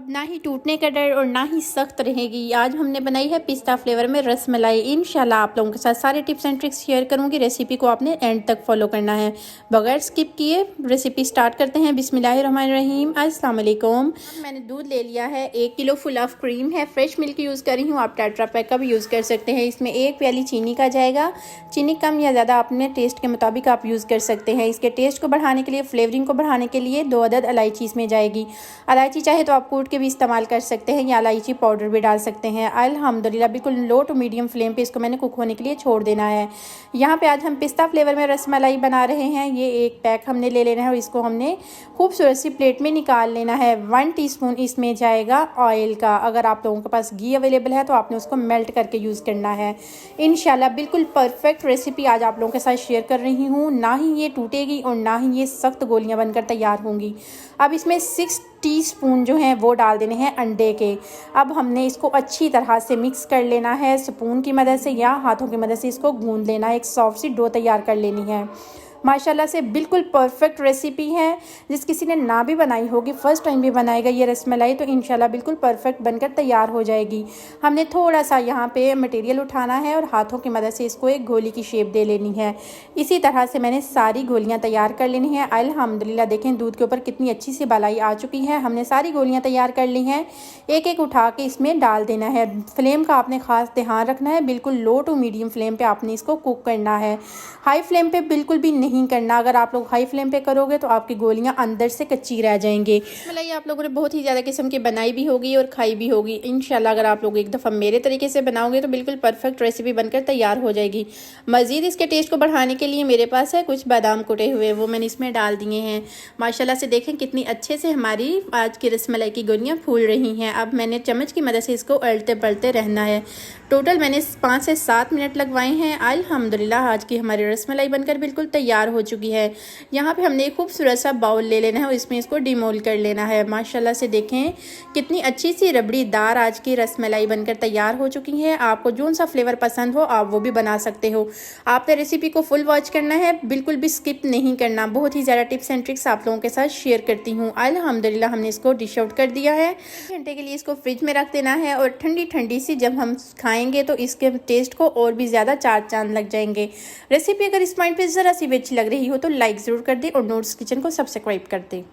ना ही टूटने का डर और ना ही सख्त रहेगी। आज हमने बनाई है पिस्ता फ्लेवर में रसमलाई। इंशाल्लाह आप लोगों के साथ सारे टिप्स एंड ट्रिक्स शेयर करूंगी। रेसिपी को आपने एंड तक फॉलो करना है, बगैर स्किप किए रेसिपी स्टार्ट करते हैं। बिस्मिल्लाहिर्रहमानिर्रहीम। अस्सलाम वालेकुम। मैंने दूध ले लिया है, 1 किलो फुल ऑफ क्रीम है, फ्रेश मिल्क यूज़ कर रही हूँ। आप टेट्रा पैक का भी यूज़ कर सकते हैं। इसमें 1 प्याली चीनी का जाएगा। चीनी कम या ज़्यादा अपने टेस्ट के मुताबिक आप यूज़ कर सकते हैं। इसके टेस्ट को बढ़ाने के लिए, फ्लेवरिंग को बढ़ाने के लिए 2 अदद इलायची इसमें जाएगी। इलायची चाहे तो आप कूट के भी इस्तेमाल कर सकते हैं या इलायची पाउडर भी डाल सकते हैं। अल्हम्दुलिल्लाह बिल्कुल लो टू मीडियम फ्लेम पे इसको मैंने कुक होने के लिए छोड़ देना है। यहाँ पे आज हम पिस्ता फ्लेवर में रसमलाई बना रहे हैं। ये 1 पैक हमने ले लेना है और इसको हमने खूबसूरत सी प्लेट में निकाल लेना है। 1 टीस्पून इसमें जाएगा ऑयल का। अगर आप लोगों के पास घी अवेलेबल है तो आपने उसको मेल्ट करके यूज़ करना है। इंशाल्लाह बिल्कुल परफेक्ट रेसिपी आज आप लोगों के साथ शेयर कर रही हूँ। ना ही ये टूटेगी और ना ही ये सख्त गोलियाँ बनकर तैयार होंगी। अब इसमें 6 टीस्पून जो हैं वो डाल देने हैं अंडे के। अब हमने इसको अच्छी तरह से मिक्स कर लेना है। स्पून की मदद से या हाथों की मदद से इसको गूंद लेना है। एक सॉफ्ट सी डो तैयार कर लेनी है। माशाल्लाह से बिल्कुल परफेक्ट रेसिपी है। जिस किसी ने ना भी बनाई होगी, फर्स्ट टाइम भी बनाएगा ये रसमलाई, तो इंशाल्लाह बिल्कुल परफेक्ट बनकर तैयार हो जाएगी। हमने थोड़ा सा यहाँ पे मटेरियल उठाना है और हाथों की मदद से इसको एक गोली की शेप दे लेनी है। इसी तरह से मैंने सारी गोलियाँ तैयार कर लेनी है। अल्हम्दुलिल्लाह देखें दूध के ऊपर कितनी अच्छी सी बालाई आ चुकी है। हमने सारी गोलियाँ तैयार कर ली हैं। एक एक उठा के इसमें डाल देना है। फ्लेम का आपने खास ध्यान रखना है। बिल्कुल लो टू मीडियम फ्लेम पे आपने इसको कुक करना है। हाई फ्लेम पे बिल्कुल भी नहीं करना। अगर आप लोग हाई फ्लेम पे करोगे तो आपकी गोलियां अंदर से कच्ची रह जाएंगी। मतलब आप लोगों ने बहुत ही ज़्यादा किस्म की बनाई भी होगी और खाई भी होगी। इंशाल्लाह अगर आप लोग एक दफ़ा मेरे तरीके से बनाओगे तो बिल्कुल परफेक्ट रेसिपी बनकर तैयार हो जाएगी। मज़ीद इसके टेस्ट को बढ़ाने के लिए मेरे पास है कुछ बादाम कुटे हुए, वो मैंने इसमें डाल दिए हैं। माशाल्लाह से देखें कितनी अच्छे से हमारी आज की रसमलाई की गोलियाँ फूल रही हैं। अब मैंने चम्मच की मदद से इसको उलटते पलटते रहना है। टोटल मैंने 5 से 7 मिनट लगवाए हैं। अल्हम्दुलिल्लाह आज की हमारी रसमलाई बनकर बिल्कुल तैयार हो चुकी है। यहाँ पे हमने एक खूबसूरत सा बाउल ले लेना है और इसमें इसको डिमोल कर लेना है। माशाल्लाह से देखें कितनी अच्छी सी रबड़ीदार आज की रसमलाई बनकर तैयार हो चुकी है। आपको जो सा फ्लेवर पसंद हो आप वो भी बना सकते हो। आपने रेसिपी को फुल वॉच करना है, बिल्कुल भी स्किप नहीं करना। बहुत ही ज़्यादा टिप्स एंड ट्रिक्स आप लोगों के साथ शेयर करती हूँ। अल्हम्दुलिल्लाह हमने इसको डिश आउट कर दिया है। घंटे के लिए इसको फ्रिज में रख देना है और ठंडी ठंडी सी जब हम खाएंगे तो इसके टेस्ट को और भी ज़्यादा 4 चांद लग जाएंगे। रेसिपी अगर इस पॉइंट पे ज़रा सी भी अच्छी लग रही हो तो लाइक ज़रूर कर दे और नोट्स किचन को सब्सक्राइब कर दे।